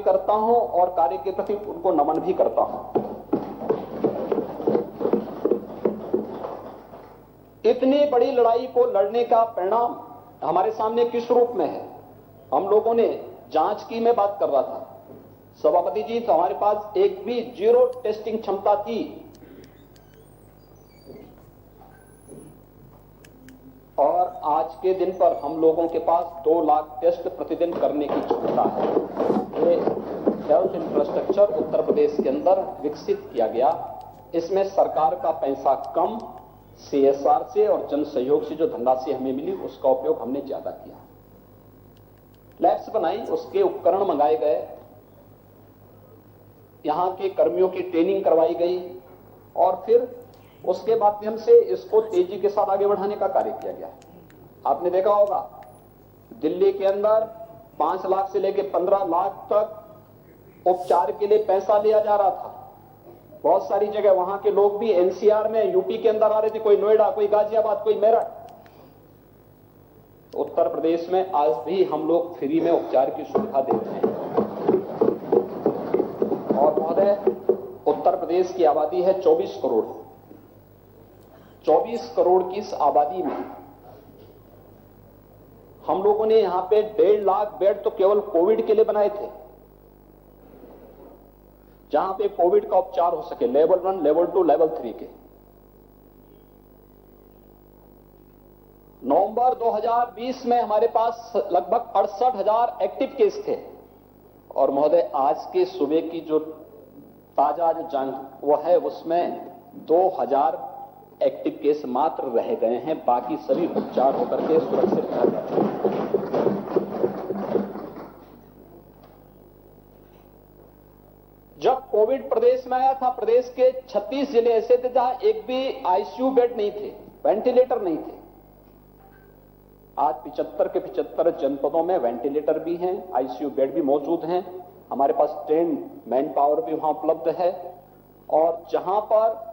करता हूं और कार्य के प्रति उनको नमन भी करता हूं। इतनी बड़ी लड़ाई को लड़ने का परिणाम हमारे सामने किस रूप में है? हम लोगों ने जांच की, मैं बात कर रहा था सभापति जी, तो हमारे पास एक भी जीरो टेस्टिंग क्षमता थी और आज के दिन पर हम लोगों के पास 2 लाख टेस्ट प्रतिदिन करने की क्षमता है। ये हेल्थ इंफ्रास्ट्रक्चर उत्तर प्रदेश के अंदर विकसित किया गया। इसमें सरकार का पैसा कम, CSR से और जन सहयोग से जो धनराशि हमें मिली उसका उपयोग हमने ज्यादा किया। लैब्स बनाई, उसके उपकरण मंगाए गए, यहां के कर्मियों की ट्रेनिंग करवाई गई और फिर उसके माध्यम से इसको तेजी के साथ आगे बढ़ाने का कार्य किया गया। आपने देखा होगा दिल्ली के अंदर 5 लाख से लेकर 15 लाख तक उपचार के लिए पैसा लिया जा रहा था। बहुत सारी जगह वहां के लोग भी NCR में, यूपी के अंदर आ रहे थे, कोई नोएडा, कोई गाजियाबाद, कोई मेरठ। उत्तर प्रदेश में आज भी हम लोग फ्री में उपचार की सुविधा दे रहे हैं। और महोदय, उत्तर प्रदेश की आबादी है 24 करोड़। 24 करोड़ की इस आबादी में हम लोगों ने यहां पे 1.5 लाख बेड तो केवल कोविड के लिए बनाए थे, जहां पे कोविड का उपचार हो सके, लेवल 1, लेवल 2, लेवल 3 के। नवंबर 2020 में हमारे पास लगभग 68,000 एक्टिव केस थे और महोदय आज के सुबह की जो ताजा जो जांच वो है उसमें 2,000 एक्टिव केस मात्र रह गए हैं, बाकी सभी उपचार होकर के सुरक्षित रह गए। जब कोविड प्रदेश में आया था, प्रदेश के 36 जिले ऐसे थे जहां एक भी ICU बेड नहीं थे, वेंटिलेटर नहीं थे। आज 75 के 75 जनपदों में वेंटिलेटर भी हैं, ICU बेड भी मौजूद हैं, हमारे पास ट्रेन मैन पावर भी वहां उपलब्ध है और जहां पर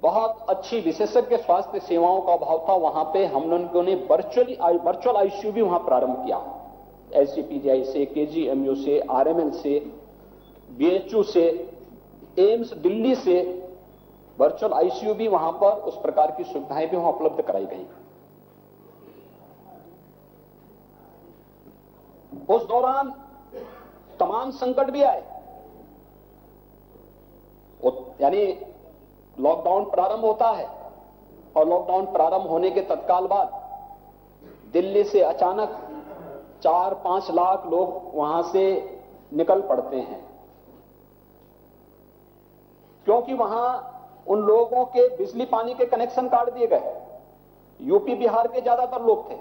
बहुत अच्छी विशेषज्ञ स्वास्थ्य सेवाओं का अभाव था वहां पे हम लोगों ने वर्चुअल ICU भी वहां प्रारंभ किया। SCPGI से, KGMU से, RML से, BHU से, एम्स दिल्ली से वर्चुअल ICU भी वहां पर उस प्रकार की सुविधाएं भी वहां उपलब्ध कराई गई। उस दौरान तमाम संकट भी आए, यानी लॉकडाउन प्रारंभ होता है और लॉकडाउन प्रारंभ होने के तत्काल बाद दिल्ली से अचानक 4-5 लाख लोग वहां से निकल पड़ते हैं, क्योंकि वहां उन लोगों के बिजली पानी के कनेक्शन काट दिए गए। यूपी बिहार के ज्यादातर लोग थे,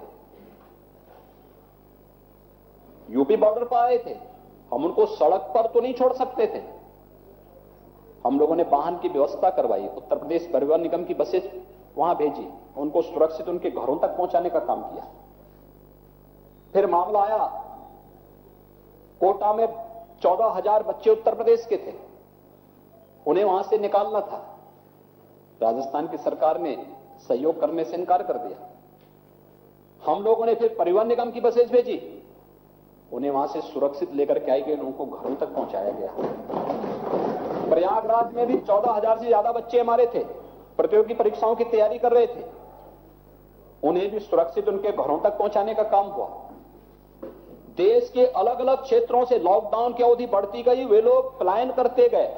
यूपी बॉर्डर पर आए थे, हम उनको सड़क पर तो नहीं छोड़ सकते थे। हम लोगों ने वाहन की व्यवस्था करवाई, उत्तर प्रदेश परिवहन निगम की बसें वहां भेजी, उनको सुरक्षित उनके घरों तक पहुंचाने का काम किया। फिर मामला आया, कोटा में 14,000 बच्चे उत्तर प्रदेश के थे, उन्हें वहां से निकालना था। राजस्थान की सरकार ने सहयोग करने से इनकार कर दिया। हम लोगों ने फिर परिवहन निगम की बसें भेजी, उन्हें वहां से सुरक्षित लेकर के आई गए, उनको घरों तक पहुंचाया गया। प्रयागराज में भी 14,000 से ज्यादा बच्चे हमारे थे, प्रतियोगी परीक्षाओं की तैयारी कर रहे थे, उन्हें भी सुरक्षित उनके घरों तक पहुंचाने का काम हुआ। देश के अलग अलग क्षेत्रों से लॉकडाउन की अवधि बढ़ती गई, वे लोग पलायन करते गए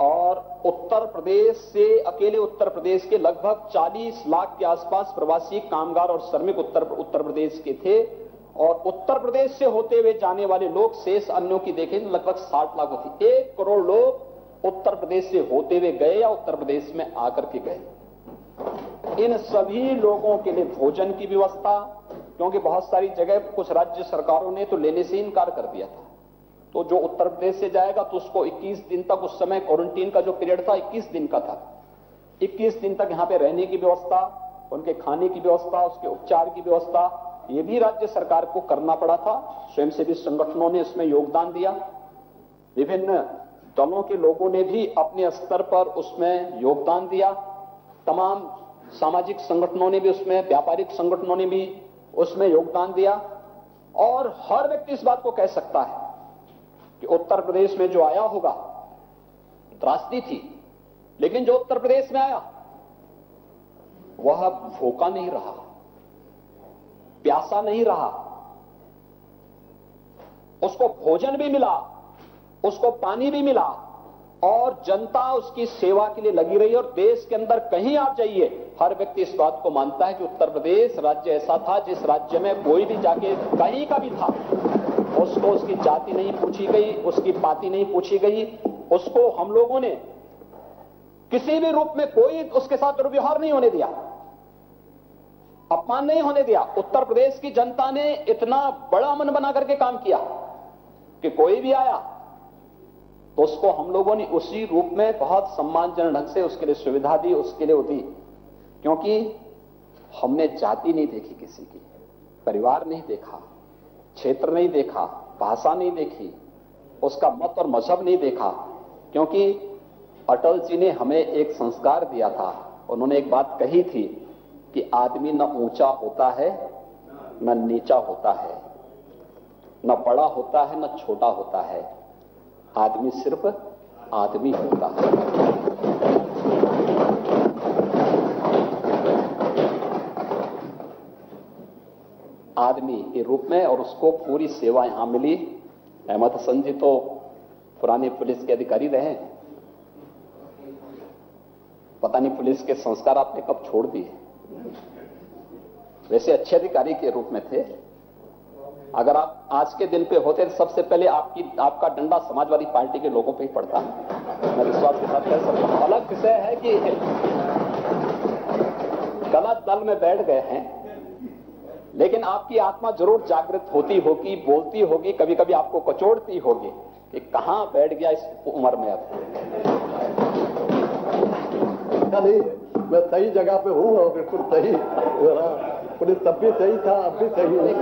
और उत्तर प्रदेश से, अकेले उत्तर प्रदेश के लगभग 40 लाख के आसपास प्रवासी कामगार और श्रमिक उत्तर प्रदेश के थे और उत्तर प्रदेश से होते हुए जाने वाले लोग शेष अन्यों की देखें तो लगभग 60 लाख होती। 1 करोड़ लोग उत्तर प्रदेश से होते हुए गए या उत्तर प्रदेश में आकर के गए। इन सभी लोगों के लिए भोजन की व्यवस्था, क्योंकि बहुत सारी जगह कुछ राज्य सरकारों ने तो लेने से इनकार कर दिया था, तो जो उत्तर प्रदेश से जाएगा तो उसको 21 दिन तक, उस समय क्वारंटीन का जो पीरियड था 21 दिन का था, 21 दिन तक यहां पे रहने की व्यवस्था, उनके खाने की व्यवस्था, उसके उपचार की व्यवस्था, ये भी राज्य सरकार को करना पड़ा था। स्वयंसेवी संगठनों ने इसमें योगदान दिया, विभिन्न दलों के लोगों ने भी अपने स्तर पर उसमें योगदान दिया, तमाम सामाजिक संगठनों ने भी उसमें, व्यापारिक संगठनों ने भी उसमें योगदान दिया और हर व्यक्ति इस बात को कह सकता है कि उत्तर प्रदेश में जो आया होगा, त्रासदी थी, लेकिन जो उत्तर प्रदेश में आया वह भूखा नहीं रहा, प्यासा नहीं रहा, उसको भोजन भी मिला, उसको पानी भी मिला और जनता उसकी सेवा के लिए लगी रही। और देश के अंदर कहीं आप जाइए, हर व्यक्ति इस बात को मानता है कि उत्तर प्रदेश राज्य ऐसा था जिस राज्य में कोई भी जाके कहीं का भी था, उसको उसकी जाति नहीं पूछी गई, उसकी पाति नहीं पूछी गई, उसको हम लोगों ने किसी भी रूप में कोई उसके साथ दुर्व्यवहार नहीं होने दिया, अपमान नहीं होने दिया। उत्तर प्रदेश की जनता ने इतना बड़ा मन बना करके काम किया कि कोई भी आया तो उसको हम लोगों ने उसी रूप में बहुत सम्मानजनक ढंग से उसके लिए सुविधा दी, उसके लिए दी, क्योंकि हमने जाति नहीं देखी, किसी की परिवार नहीं देखा, क्षेत्र नहीं देखा, भाषा नहीं देखी, उसका मत और मजहब नहीं देखा। क्योंकि अटल जी ने हमें एक संस्कार दिया था, उन्होंने एक बात कही थी कि आदमी न ऊंचा होता है न नीचा होता है, न बड़ा होता है न छोटा होता है, आदमी सिर्फ आदमी होता है। आदमी के रूप में, और उसको पूरी सेवा यहां मिली। अहमद हसन जी तो पुराने पुलिस के अधिकारी रहे, पता नहीं पुलिस के संस्कार आपने कब छोड़ दिए। वैसे अच्छे अधिकारी के रूप में थे। अगर आप आज के दिन पे होते तो सबसे पहले आपका डंडा समाजवादी पार्टी के लोगों पे ही पड़ता है, मैं विश्वास के साथ कह सकता हूं। अलग विषय है कि गलत दल में बैठ गए हैं, लेकिन आपकी आत्मा जरूर जागृत होती होगी, बोलती होगी, कभी कभी आपको कचोड़ती होगी कि कहां बैठ गया इस उम्र में। अब नहीं, मैं सही जगह पे हूँ और बिल्कुल सही, पुलिस तब भी सही था, अब भी सही है।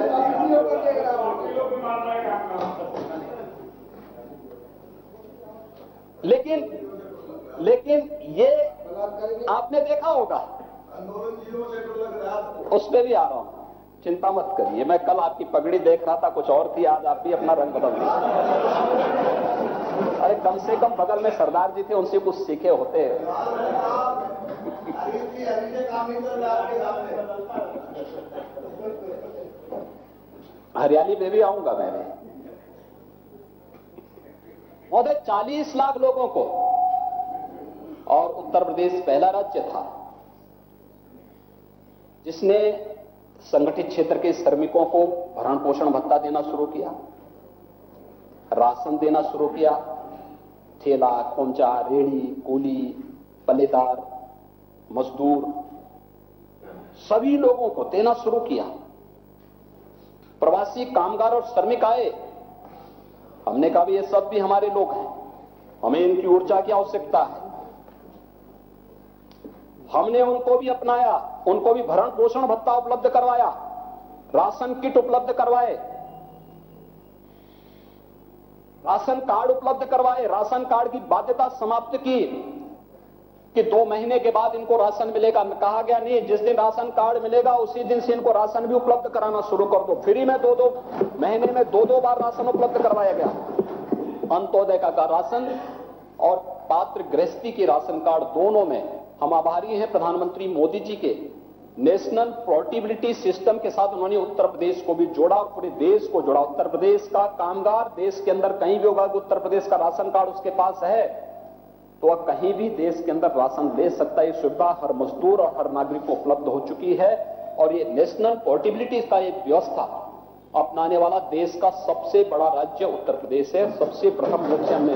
लेकिन ये आपने देखा होगा, उस पर भी आ रहा हूं, चिंता मत करिए। मैं कल आपकी पगड़ी देख रहा था, कुछ और थी, आज आप भी अपना रंग बदल दिया। अरे कम से कम बगल में सरदार जी थे, उनसे कुछ सीखे होते। हरियाली में भी आऊंगा मैंने। महोदय 40 लाख लोगों को, और उत्तर प्रदेश पहला राज्य था जिसने संगठित क्षेत्र के श्रमिकों को भरण पोषण भत्ता देना शुरू किया, राशन देना शुरू किया, ठेला, खोमचा, रेहड़ी, कूली, पल्लेदार, मजदूर, सभी लोगों को देना शुरू किया। प्रवासी कामगार और श्रमिक आए, हमने कहा ये सब भी हमारे लोग हैं, हमें इनकी ऊर्जा की आवश्यकता है। हमने उनको भी अपनाया, उनको भी भरण पोषण भत्ता उपलब्ध करवाया, राशन किट उपलब्ध करवाए, राशन कार्ड उपलब्ध करवाए, राशन कार्ड की बाध्यता समाप्त की कि 2 महीने के बाद इनको राशन मिलेगा। कहा गया नहीं, जिस दिन राशन कार्ड मिलेगा उसी दिन से इनको राशन भी उपलब्ध कराना शुरू कर दो। फ्री में 2-2 महीने में 2-2 बार राशन उपलब्ध करवाया गया। अंत्योदय का राशन और पात्र गृहस्थी के राशन कार्ड दोनों में हम आभारी हैं प्रधानमंत्री मोदी जी के। नेशनल पोर्टेबिलिटी सिस्टम के साथ उन्होंने उत्तर प्रदेश को भी जोड़ा और पूरे देश को जोड़ा। उत्तर प्रदेश का कामगार देश के अंदर कहीं भी होगा, उत्तर प्रदेश का राशन कार्ड उसके पास है तो वह कहीं भी देश के अंदर राशन ले सकता है। ये सुविधा हर मजदूर और हर नागरिक को उपलब्ध हो चुकी है और ये नेशनल पोर्टेबिलिटी का एक व्यवस्था अपनाने वाला देश का सबसे बड़ा राज्य उत्तर प्रदेश है। सबसे प्रथम रूप से हमने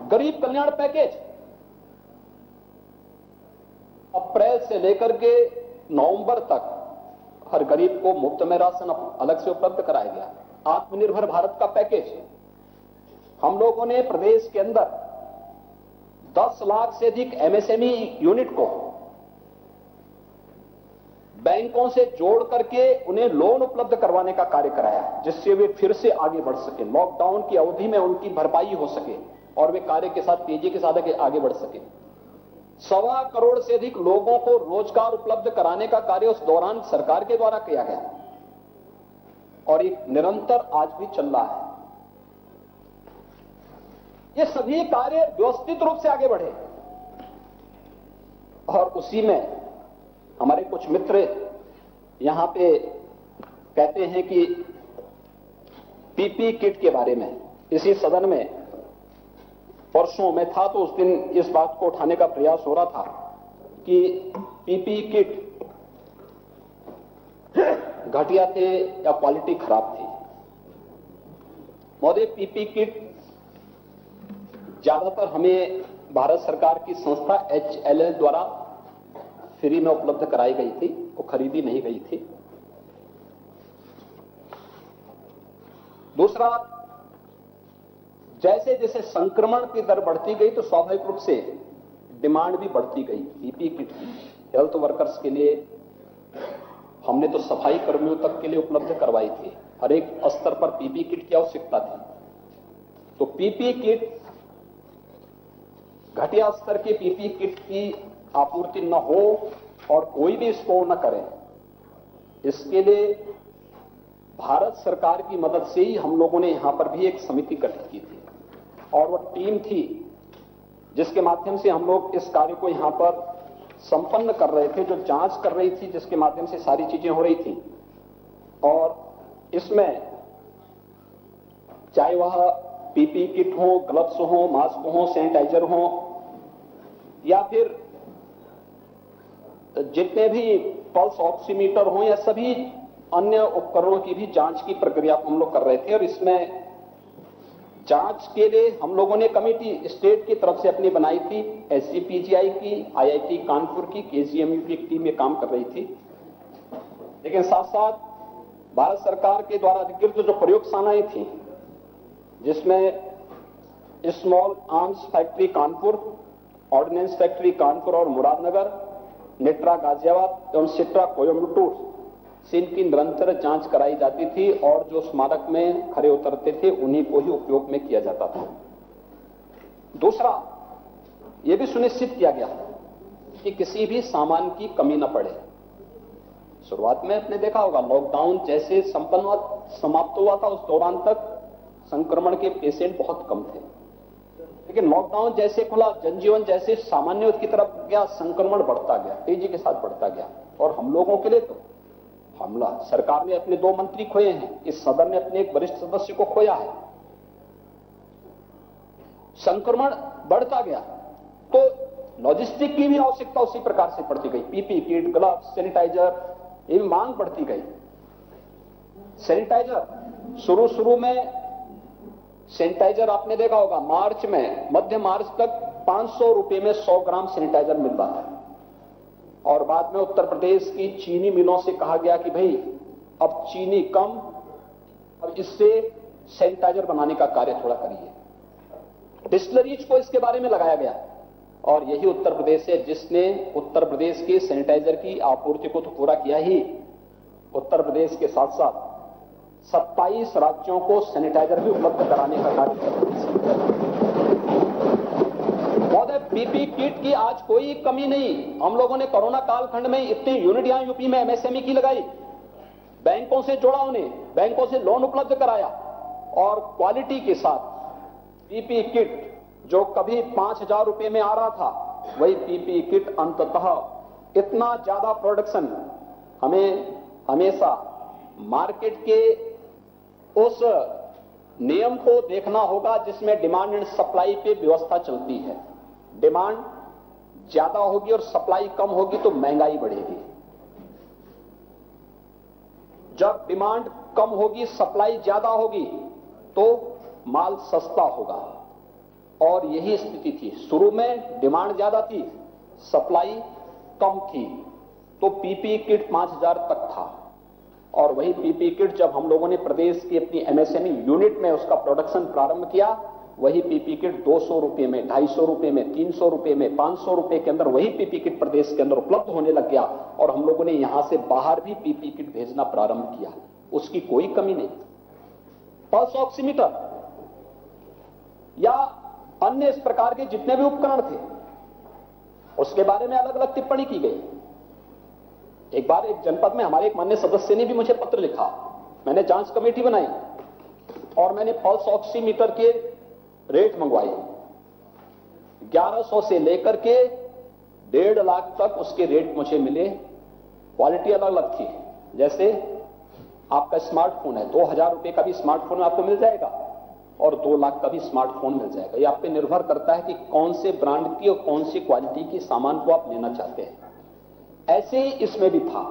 गरीब कल्याण पैकेज अप्रैल से लेकर के नवंबर तक हर गरीब को मुफ्त में राशन अलग से उपलब्ध कराया गया। आत्मनिर्भर भारत का पैकेज हम लोगों ने प्रदेश के अंदर 10 लाख से अधिक एमएसएमई यूनिट को बैंकों से जोड़ करके उन्हें लोन उपलब्ध करवाने का कार्य कराया, जिससे वे फिर से आगे बढ़ सके, लॉकडाउन की अवधि में उनकी भरपाई हो सके और वे कार्य के साथ तेजी के साथ आगे बढ़ सके। 1.25 करोड़ से अधिक लोगों को रोजगार उपलब्ध कराने का कार्य उस दौरान सरकार के द्वारा किया गया और ये निरंतर आज भी चल रहा है। ये सभी कार्य व्यवस्थित रूप से आगे बढ़े और उसी में हमारे कुछ मित्र यहां पे कहते हैं कि पीपी किट के बारे में इसी सदन में परसों में था तो उस दिन इस बात को उठाने का प्रयास हो रहा था कि पीपी किट घटिया थे या क्वालिटी खराब थी। महोदय, पीपी किट ज्यादातर हमें भारत सरकार की संस्था HLL द्वारा फ्री में उपलब्ध कराई गई थी, वो खरीदी नहीं गई थी। दूसरा, जैसे जैसे संक्रमण की दर बढ़ती गई तो स्वाभाविक रूप से डिमांड भी बढ़ती गई पीपी किट की। हेल्थ वर्कर्स के लिए हमने तो सफाई कर्मियों तक के लिए उपलब्ध करवाई थी, हर एक स्तर पर पीपी किट की आवश्यकता थी। तो पीपी किट, घटिया स्तर की पीपी किट की आपूर्ति न हो और कोई भी इसको न करे, इसके लिए भारत सरकार की मदद से ही हम लोगों ने यहां पर भी एक समिति गठित की थी और वह टीम थी जिसके माध्यम से हम लोग इस कार्य को यहां पर संपन्न कर रहे थे, जो जांच कर रही थी, जिसके माध्यम से सारी चीजें हो रही थी। और इसमें चाहे वह पीपी किट हो, ग्लव्स हो, मास्क हो, सैनिटाइजर हो या फिर जितने भी पल्स ऑक्सीमीटर हो या सभी अन्य उपकरणों की भी जांच की प्रक्रिया को हम लोग कर रहे थे। और इसमें जांच के लिए हम लोगों ने कमेटी स्टेट की तरफ से अपनी बनाई थी, SCPGI की, IIT कानपुर की, KGMU की एक टीम में काम कर रही थी। लेकिन साथ साथ भारत सरकार के द्वारा अधिकृत जो प्रयोगशालाएं थी, जिसमें small arms factory Kanpur, ordnance factory Kanpur और मुरादनगर, नेट्रा गाजियाबाद एवं सिट्रा कोयम्बटूर से इनकी निरंतर जांच कराई जाती थी और जो स्मारक में खरे उतरते थे उन्हीं को ही उपयोग में किया जाता था। दूसरा, यह भी सुनिश्चित किया गया कि किसी भी सामान की कमी न पड़े। शुरुआत में आपने देखा होगा, लॉकडाउन जैसे समाप्त हुआ था उस दौरान तक संक्रमण के पेशेंट बहुत कम थे, लेकिन लॉकडाउन जैसे खुला, जनजीवन जैसे सामान्य की तरफ गया, संक्रमण बढ़ता गया, तेजी के साथ बढ़ता गया। और हम लोगों के लिए तो हमला, सरकार ने अपने 2 मंत्री खोए हैं, इस सदन ने अपने एक वरिष्ठ सदस्य को खोया है। संक्रमण बढ़ता गया तो लॉजिस्टिक की भी आवश्यकता उसी प्रकार से पड़ती गई। पीपी किट, ग्लव्स, सैनिटाइजर, ये भी मांग बढ़ती गई। सैनिटाइजर, शुरू में सैनिटाइजर आपने देखा होगा, मार्च में, मध्य मार्च तक 500 रुपए में 100 ग्राम सैनिटाइजर मिल रहा था। और बाद में उत्तर प्रदेश की चीनी मिलों से कहा गया कि भाई अब चीनी कम, अब इससे सैनिटाइजर बनाने का कार्य थोड़ा करिए। डिस्टिलरीज को इसके बारे में लगाया गया और यही उत्तर प्रदेश है जिसने उत्तर प्रदेश के सैनिटाइजर की आपूर्ति को तो पूरा किया ही, उत्तर प्रदेश के साथ साथ 27 राज्यों को सैनिटाइजर भी उपलब्ध कराने का कार्य किया। महोदय, पीपी किट की आज कोई कमी नहीं। हम लोगों ने कोरोना कालखंड में इतनी यूनिट यहां यूपी में MSME की लगाई, बैंकों से जोड़ा, उन्हें बैंकों से लोन उपलब्ध कराया और क्वालिटी के साथ पीपी किट जो कभी 5,000 रुपए में आ रहा था, वही पीपी किट अंततः इतना ज्यादा प्रोडक्शन, हमें हमेशा मार्केट के उस नियम को देखना होगा जिसमें डिमांड एंड सप्लाई पे व्यवस्था चलती है। डिमांड ज्यादा होगी और सप्लाई कम होगी तो महंगाई बढ़ेगी। जब डिमांड कम होगी, सप्लाई ज्यादा होगी तो माल सस्ता होगा। और यही स्थिति थी। शुरू में डिमांड ज्यादा थी, सप्लाई कम थी, तो पीपी किट 5,000 तक था। और वही पीपी किट जब हम लोगों ने प्रदेश की अपनी MSME यूनिट में उसका प्रोडक्शन प्रारंभ किया, वही पीपी किट 200 रुपए में, 250 रुपए में, 300 रुपए में, 500 रुपए के अंदर वही पीपी किट प्रदेश के अंदर उपलब्ध होने लग गया। और हम लोगों ने यहां से बाहर भी पीपी किट भेजना प्रारंभ किया, उसकी कोई कमी नहीं। पल्स ऑक्सीमीटर या अन्य इस प्रकार के जितने भी उपकरण थे, उसके बारे में अलग अलग टिप्पणी की गई। एक बार एक जनपद में हमारे एक माननीय सदस्य ने भी मुझे पत्र लिखा, मैंने जांच कमेटी बनाई और मैंने पल्स ऑक्सीमीटर के रेट मंगवाए। 1100 से लेकर के 1.5 लाख तक उसके रेट मुझे मिले। क्वालिटी अलग अलग थी। जैसे आपका स्मार्टफोन है, 2000 रुपए का भी स्मार्टफोन आपको मिल जाएगा और 2 लाख का भी स्मार्टफोन मिल जाएगा। यह आप पे निर्भर करता है कि कौन से ब्रांड की और कौन सी क्वालिटी की सामान को आप लेना चाहते हैं। ऐसे ही इसमें भी था।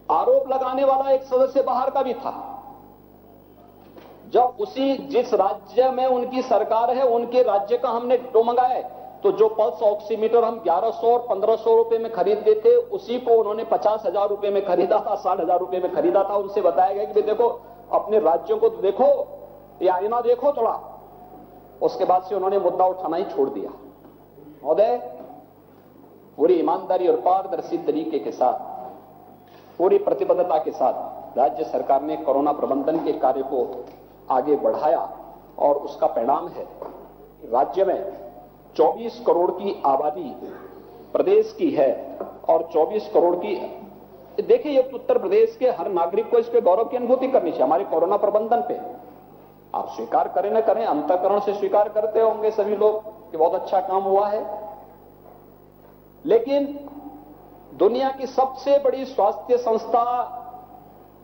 आरोप लगाने वाला एक सदस्य बाहर का भी था। जब जिस राज्य में उनकी सरकार है उनके राज्य का हमने डिटो मंगाया, तो जो पल्स ऑक्सीमीटर हम 1100 और 1500 रुपए में खरीदते थे, उसी को उन्होंने 50,000 रुपए में खरीदा था, 60,000 रुपए में खरीदा था। उनसे बताया गया कि देखो अपने राज्यों को तो देखो, या आईना देखो थोड़ा। उसके बाद से उन्होंने मुद्दा उठाना ही छोड़ दिया। महोदय, पूरी ईमानदारी और पारदर्शी तरीके के साथ, पूरी प्रतिबद्धता के साथ राज्य सरकार ने कोरोना प्रबंधन के कार्य को आगे बढ़ाया और उसका परिणाम है राज्य में 24 करोड़ की आबादी प्रदेश की है और 24 करोड़ की, देखिए ये उत्तर प्रदेश के हर नागरिक को इस पे गौरव की अनुभूति करनी चाहिए हमारे कोरोना प्रबंधन पे। आप स्वीकार करें न करें, अंतःकरण से स्वीकार करते होंगे सभी लोग कि बहुत अच्छा काम हुआ है। लेकिन दुनिया की सबसे बड़ी स्वास्थ्य संस्था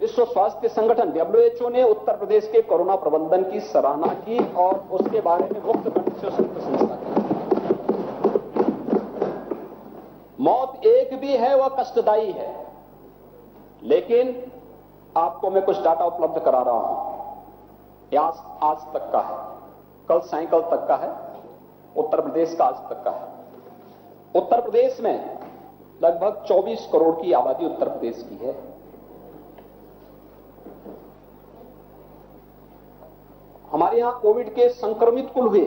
विश्व स्वास्थ्य संगठन WHO ने उत्तर प्रदेश के कोरोना प्रबंधन की सराहना की और उसके बारे में मुक्त कंठ से उसकी प्रशंसा की। मौत एक भी है, वह कष्टदायी है, लेकिन आपको मैं कुछ डाटा उपलब्ध करा रहा हूं। आज तक का है, कल साइकिल तक का है, उत्तर प्रदेश का आज तक का है। उत्तर प्रदेश में लगभग 24 करोड़ की आबादी उत्तर प्रदेश की है। हमारे यहां कोविड के संक्रमित कुल हुए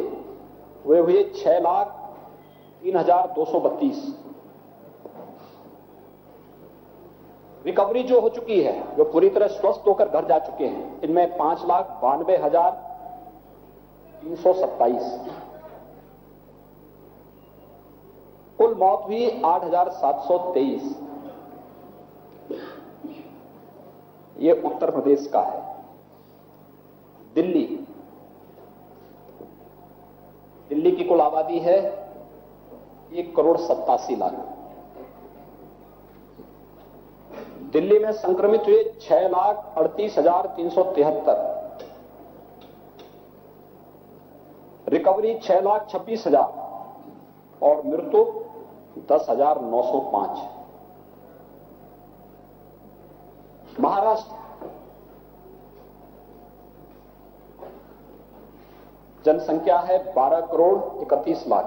6,03,232। रिकवरी जो हो चुकी है, जो पूरी तरह स्वस्थ होकर घर जा चुके हैं, इनमें 5,92,327। कुल मौत हुई 8,723। ये उत्तर प्रदेश का है। दिल्ली की कुल आबादी है 1,87,00,000। दिल्ली में संक्रमित हुए 6,38,373। रिकवरी 6,26,000 और मृत्यु 10,905। महाराष्ट्र जनसंख्या है 12,31,00,000।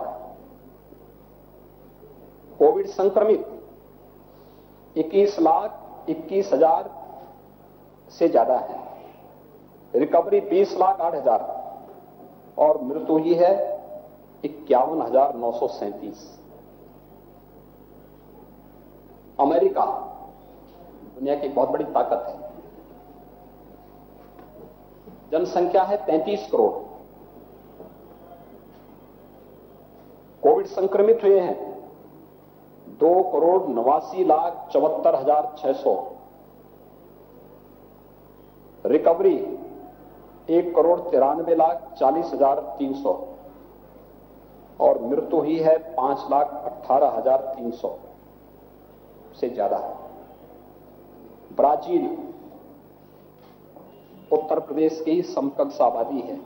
कोविड संक्रमित 21,21,000 से ज्यादा है। रिकवरी 20,08,000 और मृत्यु ही है 51,937। अमेरिका दुनिया की बहुत बड़ी ताकत है। जनसंख्या है 33 करोड़। कोविड संक्रमित हुए हैं 2,89,74,600। रिकवरी 1,93,40,300 और मृत्यु ही है 5,18,300 से ज्यादा है। ब्राजील उत्तर प्रदेश की समकक्ष आबादी है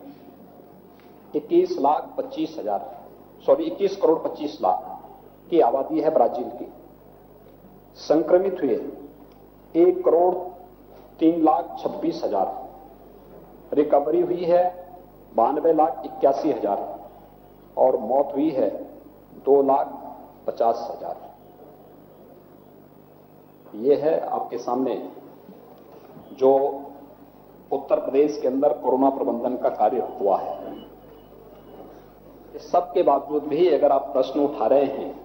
21 करोड़ 25 लाख की आबादी है ब्राजील की। संक्रमित हुए 1,03,26,000। रिकवरी हुई है 92,81,000 और मौत हुई है 2,50,000। ये है आपके सामने जो उत्तर प्रदेश के अंदर कोरोना प्रबंधन का कार्य हुआ है। इस सब के बावजूद भी अगर आप प्रश्न उठा रहे हैं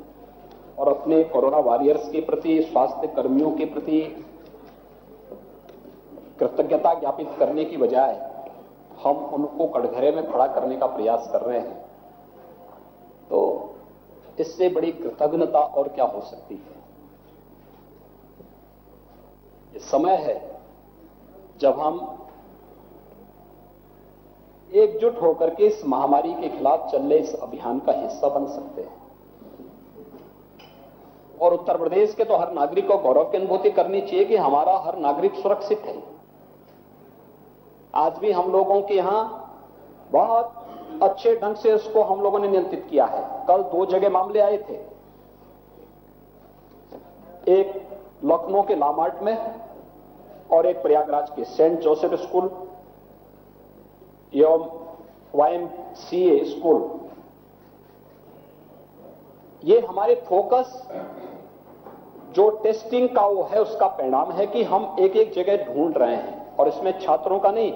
और अपने कोरोना वॉरियर्स के प्रति, स्वास्थ्य कर्मियों के प्रति कृतज्ञता ज्ञापित करने की बजाय हम उनको कटघरे में खड़ा करने का प्रयास कर रहे हैं, तो इससे बड़ी कृतज्ञता और क्या हो सकती है। ये समय है जब हम एकजुट होकर के इस महामारी के खिलाफ चल रहे इस अभियान का हिस्सा बन सकते हैं। और उत्तर प्रदेश के तो हर नागरिक को गौरव की अनुभूति करनी चाहिए कि हमारा हर नागरिक सुरक्षित है। आज भी हम लोगों के यहां बहुत अच्छे ढंग से इसको हम लोगों ने नियंत्रित किया है। कल 2 जगह मामले आए थे, एक लखनऊ के लामार्ट में और एक प्रयागराज के सेंट जोसेफ स्कूल एवं YMCA स्कूल। ये हमारे फोकस जो टेस्टिंग का वो है उसका परिणाम है कि हम एक एक जगह ढूंढ रहे हैं, और इसमें छात्रों का नहीं,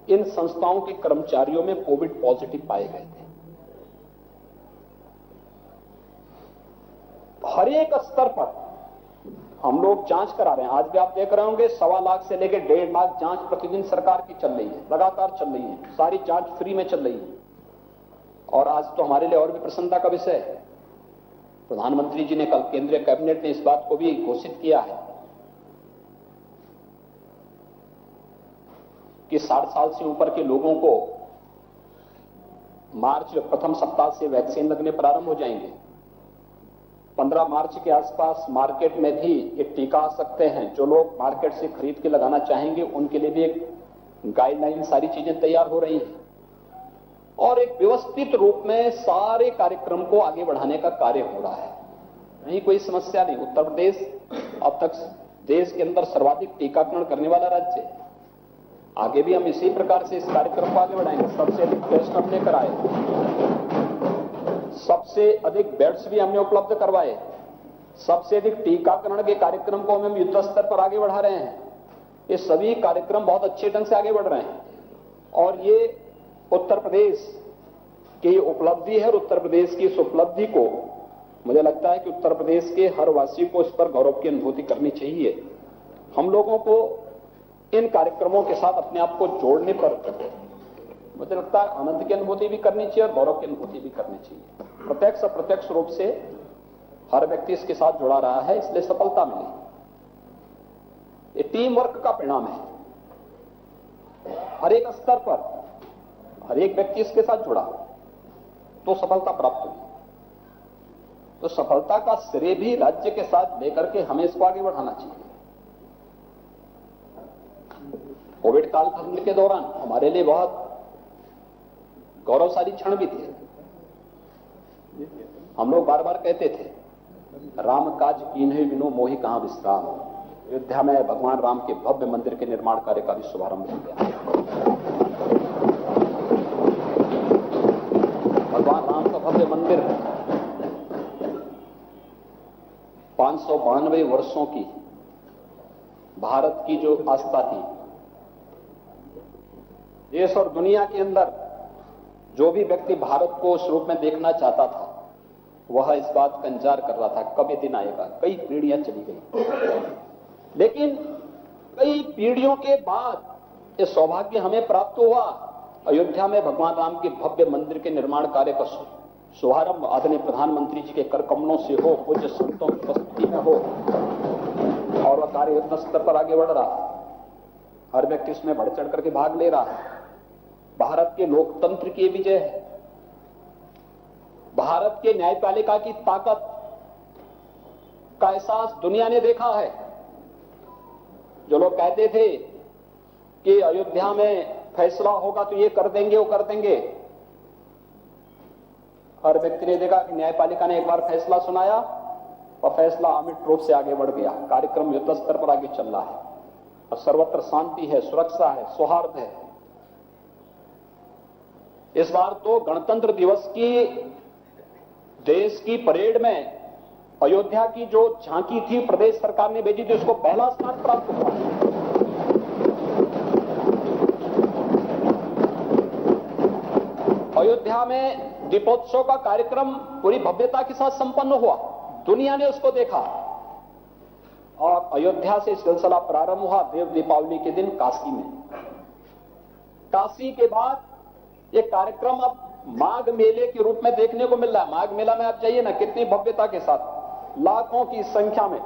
इन संस्थाओं के कर्मचारियों में कोविड पॉजिटिव पाए गए थे। हर एक स्तर पर हम लोग जांच करा रहे हैं। आज भी आप देख रहे होंगे 1.25 लाख से लेकर 1.5 लाख जांच प्रतिदिन सरकार की चल रही है, लगातार चल रही है, सारी जांच फ्री में चल रही है। और आज तो हमारे लिए और भी प्रसन्नता का विषय है, प्रधानमंत्री जी ने कल, केंद्रीय कैबिनेट ने इस बात को भी घोषित किया है कि 60 साल से ऊपर के लोगों को मार्च प्रथम सप्ताह से वैक्सीन लगने प्रारंभ हो जाएंगे। 15 मार्च के आसपास मार्केट में भी एक टीका आ सकते हैं। जो लोग मार्केट से खरीद के लगाना चाहेंगे उनके लिए भी एक गाइडलाइन, सारी चीजें तैयार हो रही हैं और एक व्यवस्थित रूप में सारे कार्यक्रम को आगे बढ़ाने का कार्य हो रहा है। नहीं, कोई समस्या नहीं। उत्तर प्रदेश अब तक देश के अंदर सर्वाधिक टीकाकरण करने वाला राज्य है। आगे भी हम इसी प्रकार से इस कार्यक्रम को आगे बढ़ाएंगे। सबसे अधिक टेस्ट हमने कराए, सबसे अधिक बेड्स भी हमने उपलब्ध करवाए, सबसे अधिक टीकाकरण के कार्यक्रम को हम युद्ध स्तर पर आगे बढ़ा रहे हैं। ये सभी कार्यक्रम बहुत अच्छे ढंग से आगे बढ़ रहे हैं और ये उत्तर प्रदेश की उपलब्धि है। और उत्तर प्रदेश की इस उपलब्धि को मुझे लगता है कि उत्तर प्रदेश के हर वासी को इस पर गौरव की अनुभूति करनी चाहिए। हम लोगों को इन कार्यक्रमों के साथ अपने आप को जोड़ने पर मुझे लगता है आनंद की अनुभूति भी करनी चाहिए और गौरव की अनुभूति भी करनी चाहिए। प्रत्यक्ष अप्रत्यक्ष रूप से हर व्यक्ति इसके साथ जुड़ा रहा है, इसलिए सफलता मिली। ये टीम वर्क का परिणाम है। हर एक स्तर पर हर एक व्यक्ति इसके साथ जुड़ा तो सफलता प्राप्त हुई। तो सफलता का श्रेय भी राज्य के साथ लेकर के हमें इसको आगे बढ़ाना चाहिए। कोविड कालखंड के दौरान हमारे लिए बहुत गौरवशाली क्षण भी थे। हम लोग बार बार कहते थे, राम काज कीन्हे बिनु मोहि कहां विश्राम। अयोध्या में भगवान राम के भव्य मंदिर के निर्माण कार्य का भी शुभारंभ हो गया। भगवान राम का भव्य मंदिर 592 वर्षों की भारत की जो आस्था थी, देश और दुनिया के अंदर जो भी व्यक्ति भारत को उस रूप में देखना चाहता था, वह इस बात का इंतजार कर रहा था कब ये दिन आएगा। कई पीढ़ियां चली गई, लेकिन कई पीढ़ियों के बाद ये सौभाग्य हमें प्राप्त हुआ। अयोध्या में भगवान राम के भव्य मंदिर के निर्माण कार्य का शुभारंभ आदरणीय प्रधानमंत्री जी के कर कमलों से हो, पूज्य संतों की उपस्थिति में हो और वह कार्य युद्ध स्तर पर आगे बढ़ रहा है। हर व्यक्ति इसमें बढ़ चढ़ करके भाग ले रहा है। भारत के लोकतंत्र की विजय है। भारत के न्यायपालिका की ताकत का एहसास दुनिया ने देखा है। जो लोग कहते थे कि अयोध्या में फैसला होगा तो ये कर देंगे, वो कर देंगे, हर व्यक्ति ने देखा कि न्यायपालिका ने एक बार फैसला सुनाया और फैसला अमिट रूप से आगे बढ़ गया। कार्यक्रम युद्ध स्तर पर आगे चल रहा है और सर्वत्र शांति है, सुरक्षा है, सौहार्द है। इस बार तो गणतंत्र दिवस की देश की परेड में अयोध्या की जो झांकी थी प्रदेश सरकार ने भेजी थी, उसको पहला स्थान प्राप्त हुआ। अयोध्या में दीपोत्सव का कार्यक्रम पूरी भव्यता के साथ संपन्न हुआ। दुनिया ने उसको देखा और अयोध्या से सिलसिला प्रारंभ हुआ देव दीपावली के दिन काशी में। काशी के बाद ये कार्यक्रम अब माघ मेले के रूप में देखने को मिल रहा है। माघ मेला में आप जाइए ना, कितनी भव्यता के साथ लाखों की संख्या में